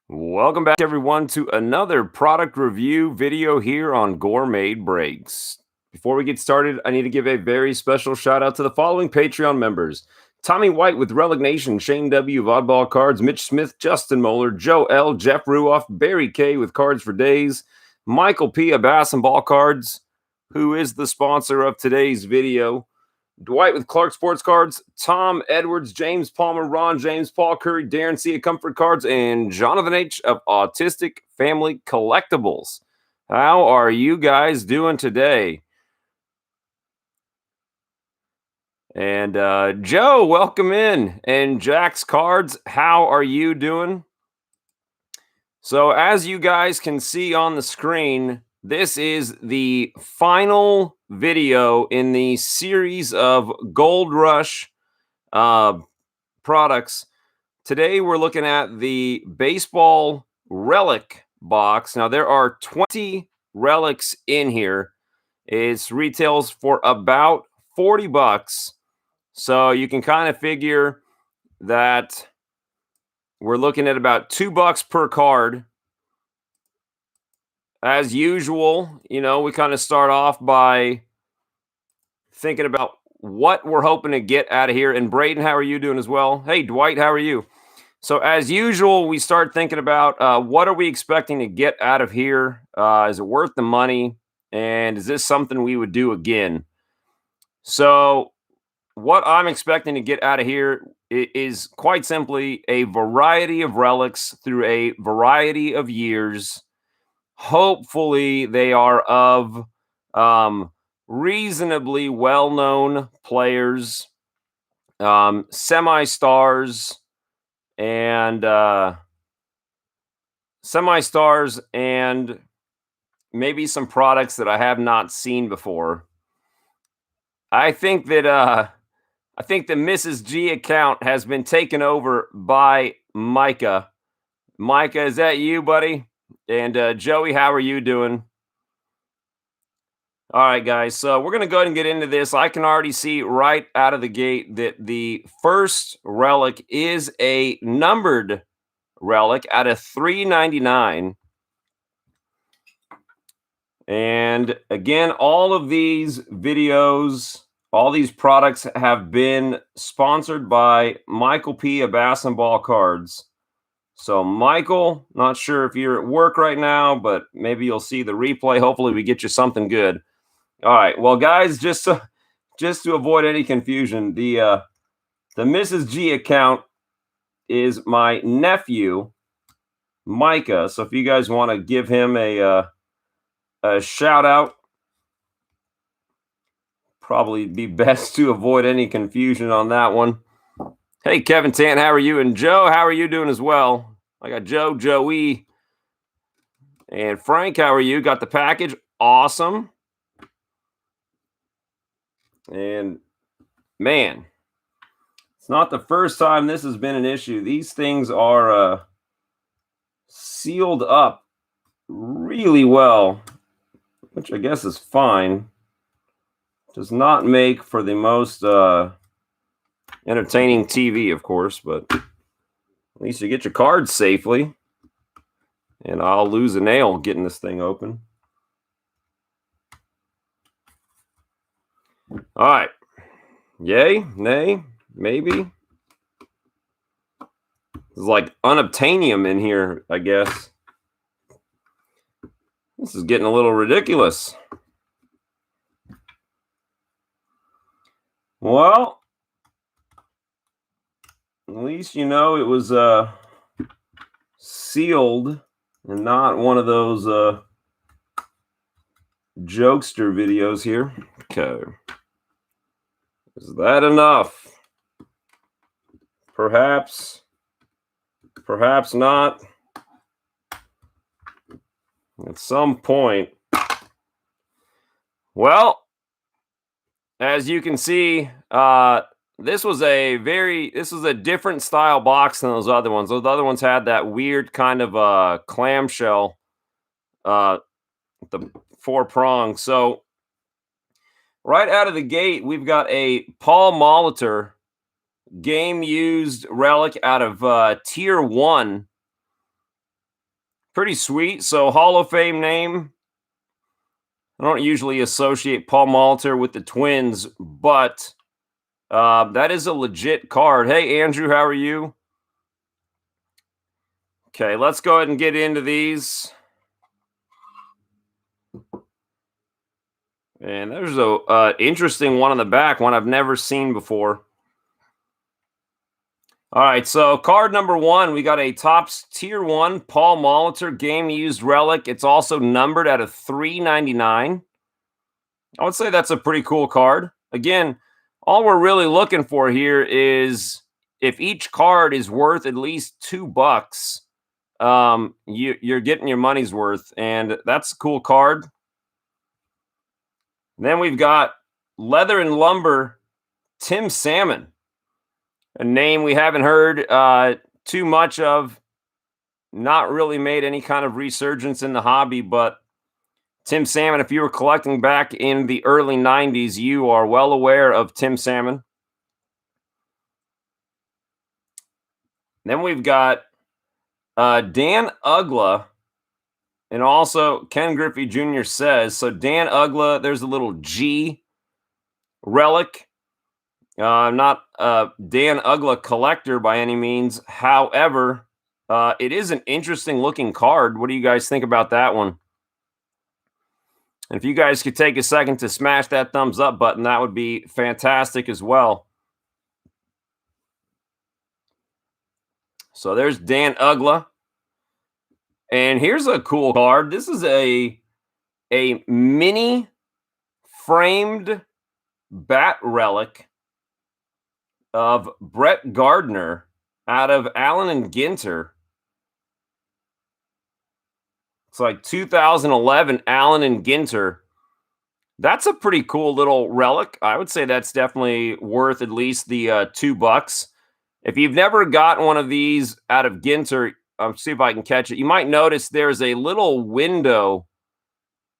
Welcome back, everyone, to another product review video here on Gore Made Breaks. Before we get started, I need to give a very special shout out to the following Patreon members: Tommy White with Relic Nation, Shane W. of Oddball Cards, Mitch Smith, Justin Moeller, Joe L., Jeff Ruoff, Barry K. with Cards for Days, Michael P. of Bass and Ball Cards, who is the sponsor of today's video, Dwight with Clark Sports Cards, Tom Edwards, James Palmer, Ron James, Paul Curry, Darren C. of Comfort Cards, and Jonathan H. of Autistic Family Collectibles. How are you guys doing today? And Joe, welcome in. And Jack's Cards, how are you doing? So as you guys can see on the screen, this is the final video in the series of Gold Rush products. Today we're looking at the baseball relic box. Now there are 20 relics in here. It retails for about 40 bucks. So you can kind of figure that we're looking at about $2 per card. As usual, we kind of start off by thinking about what we're hoping to get out of here. And Braden, how are you doing as well? Hey, Dwight, how are you? So as usual, we start thinking about what are we expecting to get out of here? Is it worth the money? And is this something we would do again? So what I'm expecting to get out of here is quite simply a variety of relics through a variety of years. Hopefully they are of reasonably well-known players, semi-stars, and maybe some products that I have not seen before. I think that the Mrs. G account has been taken over by Micah. Micah, is that you, buddy? And Joey, how are you doing? All right, guys. So we're going to go ahead and get into this. I can already see right out of the gate that the first relic is a numbered relic out of $3.99. And again, all of these videos, all these products have been sponsored by Michael P. of Bass and Ball Cards. So Michael, not sure if you're at work right now, but maybe you'll see the replay. Hopefully we get you something good. All right. Well, guys, just to avoid any confusion, the Mrs. G account is my nephew, Micah. So if you guys want to give him a shout out, probably be best to avoid any confusion on that one. Hey, Kevin Tant, how are you? And Joe, how are you doing as well? I got Joe, Joey, and Frank. How are you? Got the package? Awesome. And man, it's not the first time this has been an issue. These things are sealed up really well, which I guess is fine. Does not make for the most entertaining TV, of course, but at least you get your cards safely. And I'll lose a nail getting this thing open. All right. Yay? Nay? Maybe? There's like unobtainium in here, I guess. This is getting a little ridiculous. Well, at least it was sealed and not one of those jokester videos here. Okay. Is that enough? Perhaps not. At some point. Well, as you can see, this was a different style box than those other ones. Those other ones had that weird kind of clamshell, the 4 prongs. So right out of the gate, we've got a Paul Molitor game used relic out of tier 1. Pretty sweet. So Hall of Fame name. I don't usually associate Paul Molitor with the Twins, but that is a legit card. Hey, Andrew, how are you? Okay, let's go ahead and get into these. And there's a interesting one on the back, one I've never seen before. All right, so card number 1, we got a Topps Tier 1 Paul Molitor game used relic. It's also numbered out of 399. I would say that's a pretty cool card. Again, all we're really looking for here is if each card is worth at least $2, you're getting your money's worth, and that's a cool card. Then we've got Leather and Lumber Tim Salmon, a name we haven't heard too much of, not really made any kind of resurgence in the hobby, but Tim Salmon, if you were collecting back in the early 90s, you are well aware of Tim Salmon. Then we've got Dan Ugla, and also Ken Griffey Jr. says, so Dan Ugla, there's a little G relic. I'm not a Dan Ugla collector by any means. However, it is an interesting looking card. What do you guys think about that one? And if you guys could take a second to smash that thumbs up button, that would be fantastic as well. So there's Dan Ugla. And here's a cool card. This is a mini framed bat relic of Brett Gardner out of Allen and Ginter. It's like 2011 Allen and Ginter. That's a pretty cool little relic. I would say that's definitely worth at least the $2. If you've never gotten one of these out of Ginter, see if I can catch it. You might notice there's a little window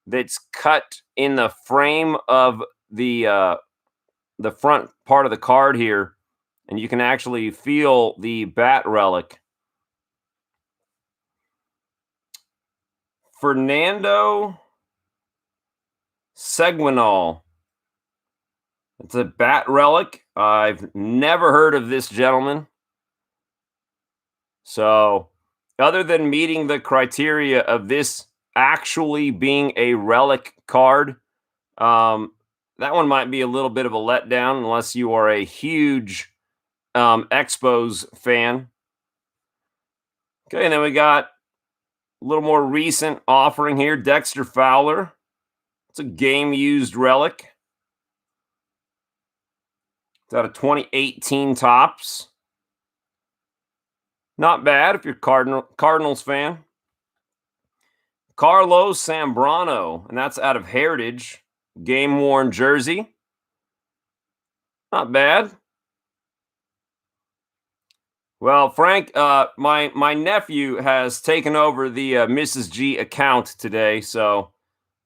that's cut in the frame of the front part of the card here, and you can actually feel the bat relic. Fernando Seguinal. It's a bat relic. I've never heard of this gentleman. So, other than meeting the criteria of this actually being a relic card, that one might be a little bit of a letdown unless you are a huge Expos fan. Okay, and then we got a little more recent offering here, Dexter Fowler. It's a game-used relic. It's out of 2018 Topps. Not bad if you're Cardinals fan. Carlos Zambrano, and that's out of Heritage. Game-worn jersey. Not bad. Well, Frank, my nephew has taken over the Mrs. G account today, so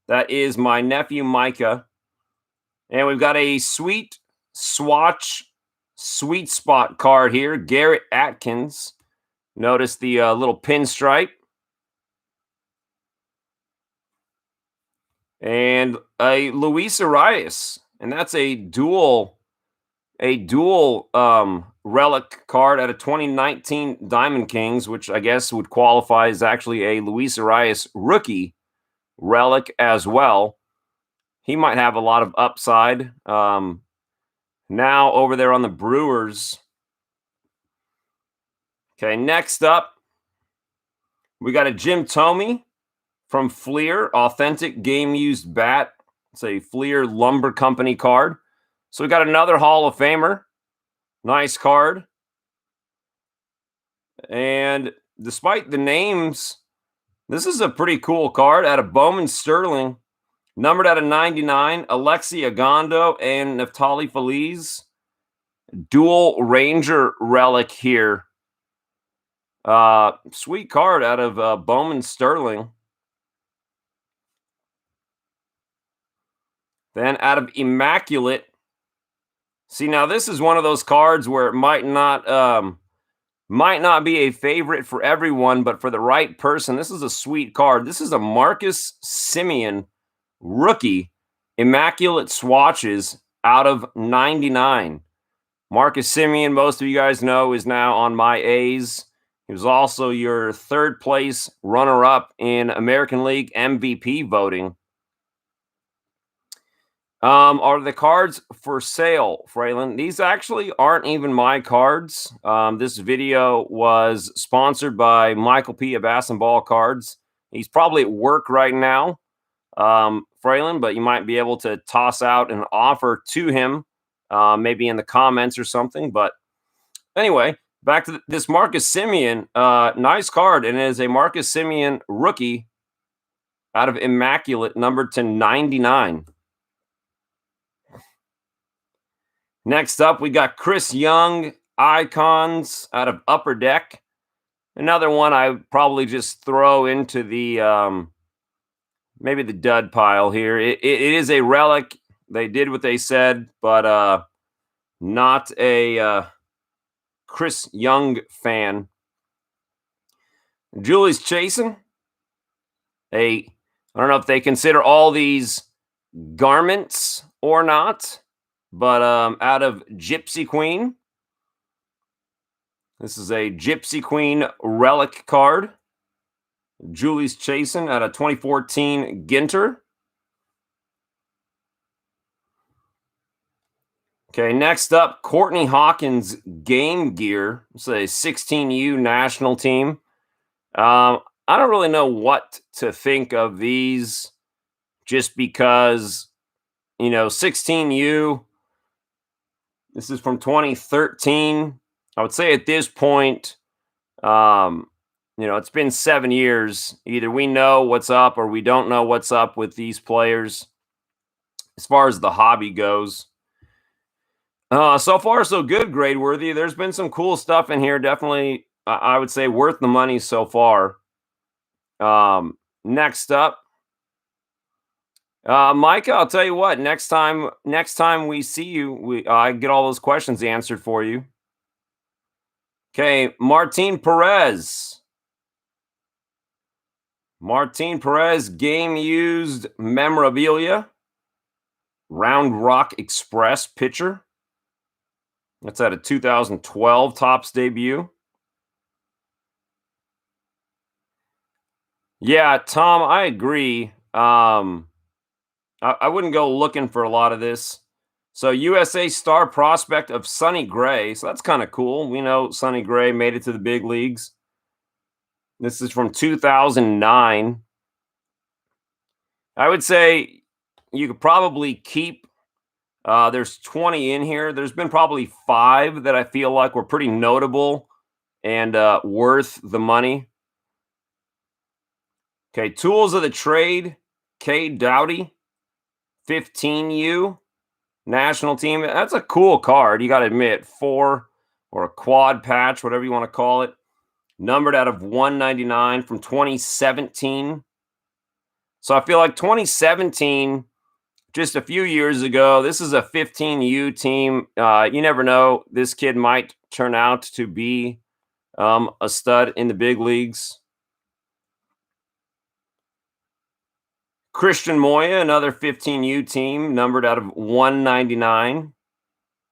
that is my nephew Micah. And we've got a sweet swatch, sweet spot card here, Garrett Atkins. Notice the little pinstripe. And a Luis Arias, and that's a dual relic card out of 2019 Diamond Kings, which I guess would qualify as actually a Luis Arias rookie relic as well. He might have a lot of upside. Now over there on the Brewers. Okay, next up, we got a Jim Thome from Fleer, authentic game-used bat. It's a Fleer Lumber Company card. So we got another Hall of Famer. Nice card. And despite the names, this is a pretty cool card out of Bowman Sterling. Numbered out of 99, Alexi Agondo and Neftali Feliz. Dual Ranger relic here. Sweet card out of Bowman Sterling. Then out of Immaculate. See, now this is one of those cards where it might not Might not be a favorite for everyone, but for the right person, this is a sweet card. This is a Marcus Simeon rookie, immaculate swatches out of 99. Marcus Simeon, most of you guys know, is now on my A's. He was also your third place runner up in American League MVP voting. Are the cards for sale, Fraylin? These actually aren't even my cards. This video was sponsored by Michael P. of Bass and Ball Cards. He's probably at work right now, Fraylin, but you might be able to toss out an offer to him, maybe in the comments or something. But anyway, back to this Marcus Simeon. Nice card, and it is a Marcus Simeon rookie out of Immaculate, numbered to 99. Next up, we got Chris Young Icons out of Upper Deck. Another one I would probably just throw into the maybe the dud pile here. It is a relic. They did what they said, but not a Chris Young fan. Julie's chasing. I don't know if they consider all these garments or not, but out of Gypsy Queen. This is a Gypsy Queen relic card. Julie's chasing out of 2014 Ginter. Okay, next up, Courtney Hawkins Game Gear. It's a 16U national team. I don't really know what to think of these, just because, 16U, this is from 2013. I would say at this point, it's been 7 years. Either we know what's up or we don't know what's up with these players as far as the hobby goes. So far, so good, Grade Worthy. There's been some cool stuff in here. Definitely, I would say worth the money so far. Next up, Micah, I'll tell you what, next time we see you, I get all those questions answered for you. Okay, Martin Perez. Martin Perez, game used memorabilia. Round Rock Express pitcher. That's at a 2012 Topps debut. Yeah, Tom, I agree. I wouldn't go looking for a lot of this. So USA star prospect of Sonny Gray. So that's kind of cool. We know Sonny Gray made it to the big leagues. This is from 2009. I would say you could probably keep, there's 20 in here. There's been probably 5 that I feel like were pretty notable and worth the money. Okay, tools of the trade, K. Dowdy, 15U, national team. That's a cool card, you got to admit. 4 or a quad patch, whatever you want to call it. Numbered out of 199 from 2017. So I feel like 2017, just a few years ago, this is a 15U team. You never know. This kid might turn out to be a stud in the big leagues. Christian Moya, another 15U team, numbered out of 199.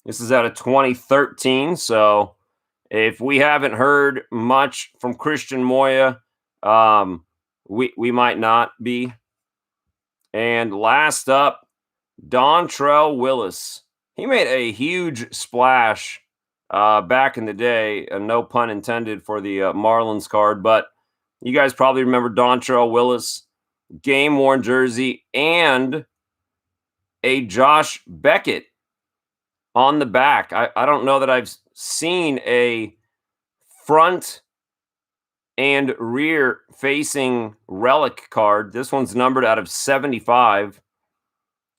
This is out of 2013. So if we haven't heard much from Christian Moya, we might not be. And last up, Dontrell Willis. He made a huge splash back in the day, no pun intended for the Marlins card, but you guys probably remember Dontrell Willis. Game-worn jersey and a Josh Beckett on the back. I don't know that I've seen a front and rear facing relic card. This one's numbered out of 75.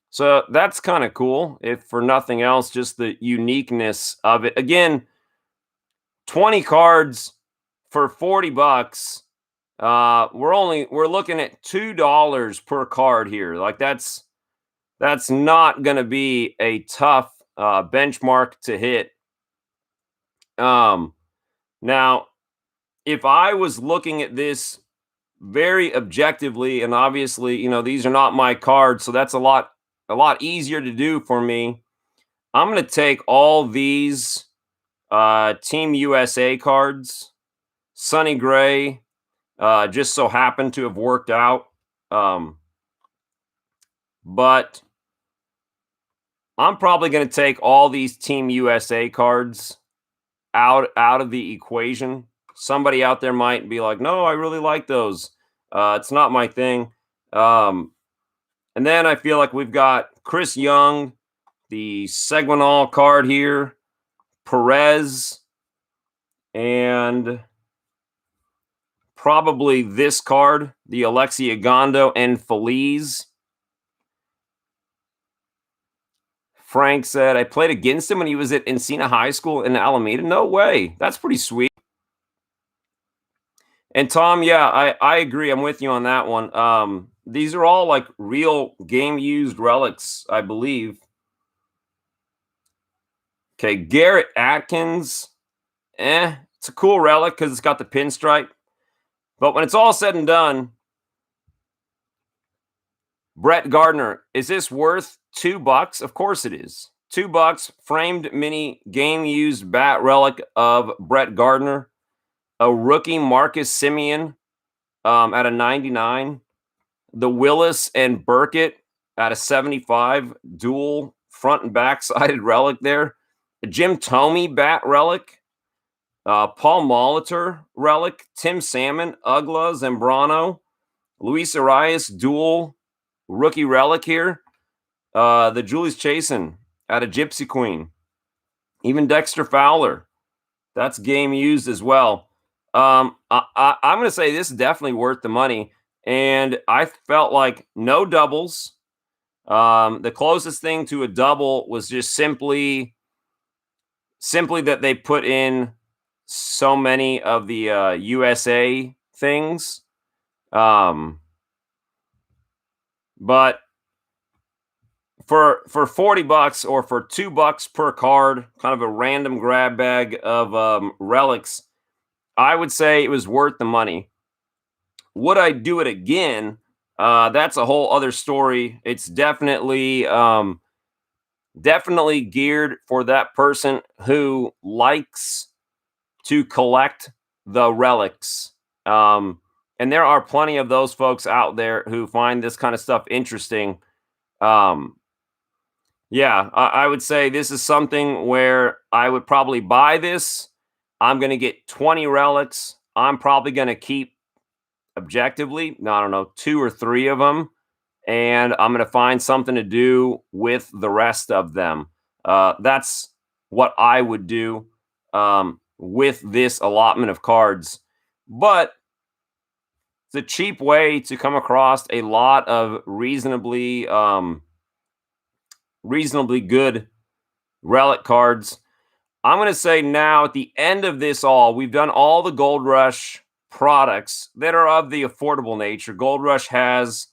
So that's kind of cool, if for nothing else, just the uniqueness of it. Again, 20 cards for 40 bucks. We're looking at $2 per card here. Like that's not going to be a tough benchmark to hit. Now, if I was looking at this very objectively, and obviously, these are not my cards, so that's a lot easier to do for me. I'm going to take all these Team USA cards. Sonny Gray just so happened to have worked out. But I'm probably going to take all these Team USA cards out of the equation. Somebody out there might be like, "No, I really like those. It's not my thing." And then I feel like we've got Chris Young, the Seguinal card here, Perez, and probably this card, the Alexia Gondo and Feliz. Frank said, I played against him when he was at Encina High School in Alameda. No way. That's pretty sweet. And Tom, yeah, I agree. I'm with you on that one. These are all like real game used relics, I believe. Okay, Garrett Atkins. It's a cool relic because it's got the pinstripe. But when it's all said and done, Brett Gardner, is this worth $2? Of course it is. $2, framed mini game used bat relic of Brett Gardner. A rookie Marcus Simeon at a 99. The Willis and Burkett at a 75. Dual front and back sided relic there. A Jim Tomm bat relic. Paul Molitor relic. Tim Salmon, Ugla, Zambrano. Luis Arias dual rookie relic here. The Julius Chasen at a Gypsy Queen. Even Dexter Fowler. That's game used as well. I'm going to say this is definitely worth the money. And I felt like no doubles. The closest thing to a double was just simply that they put in so many of the USA things. But for $40 or for $2 per card, kind of a random grab bag of relics, I would say it was worth the money. Would I do it again? That's a whole other story. It's definitely geared for that person who likes to collect the relics. And there are plenty of those folks out there who find this kind of stuff interesting. Yeah, I would say this is something where I would probably buy this. I'm going to get 20 relics. I'm probably going to keep objectively, I don't know, 2 or 3 of them. And I'm going to find something to do with the rest of them. That's what I would do with this allotment of cards. But it's a cheap way to come across a lot of reasonably good relic cards. I'm going to say now at the end of this all, we've done all the Gold Rush products that are of the affordable nature. Gold Rush has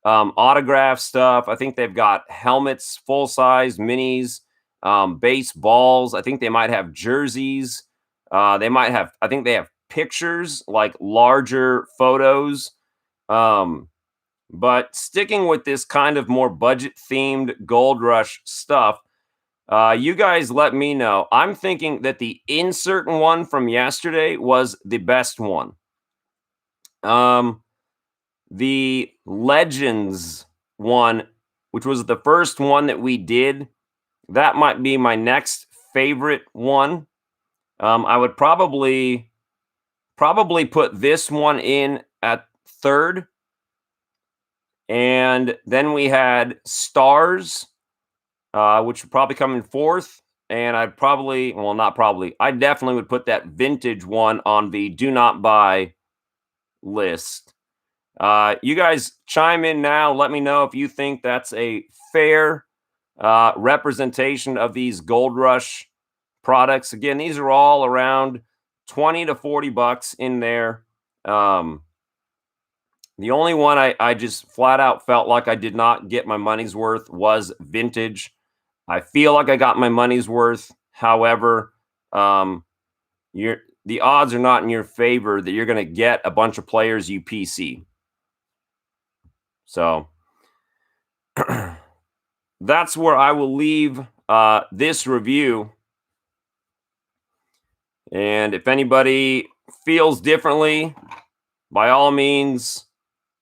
autograph stuff. I think they've got helmets, full-size minis, baseballs. I think they might have jerseys. I think they have pictures, like larger photos. But sticking with this kind of more budget-themed Gold Rush stuff, you guys let me know. I'm thinking that the insert one from yesterday was the best one. The Legends one, which was the first one that we did, that might be my next favorite one. I would probably put this one in at third. And then we had Stars, which would probably come in fourth. And I definitely would put that vintage one on the do not buy list. You guys chime in now. Let me know if you think that's a fair representation of these Gold Rush products. Again, these are all around $20 to $40 in there. The only one I just flat out felt like I did not get my money's worth was vintage. I feel like I got my money's worth. However, the odds are not in your favor that you're going to get a bunch of players you PC. So that's where I will leave this review. And if anybody feels differently, by all means,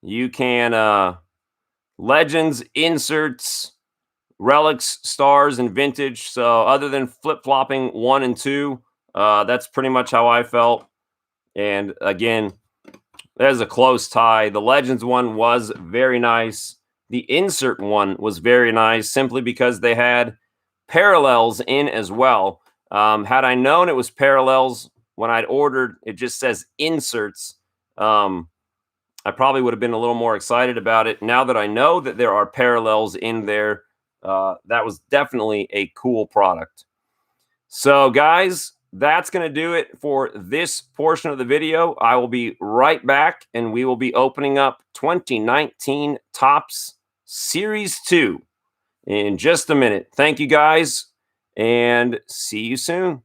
you can Legends, inserts, relics, stars, and vintage. So other than flip-flopping 1 and 2, that's pretty much how I felt. And again, there's a close tie. The Legends one was very nice. The insert one was very nice simply because they had parallels in as well. Had I known it was parallels when I'd ordered, it just says inserts. I probably would have been a little more excited about it. Now that I know that there are parallels in there, that was definitely a cool product. So, guys, that's going to do it for this portion of the video. I will be right back, and we will be opening up 2019 Topps Series 2 in just a minute. Thank you, guys, and see you soon.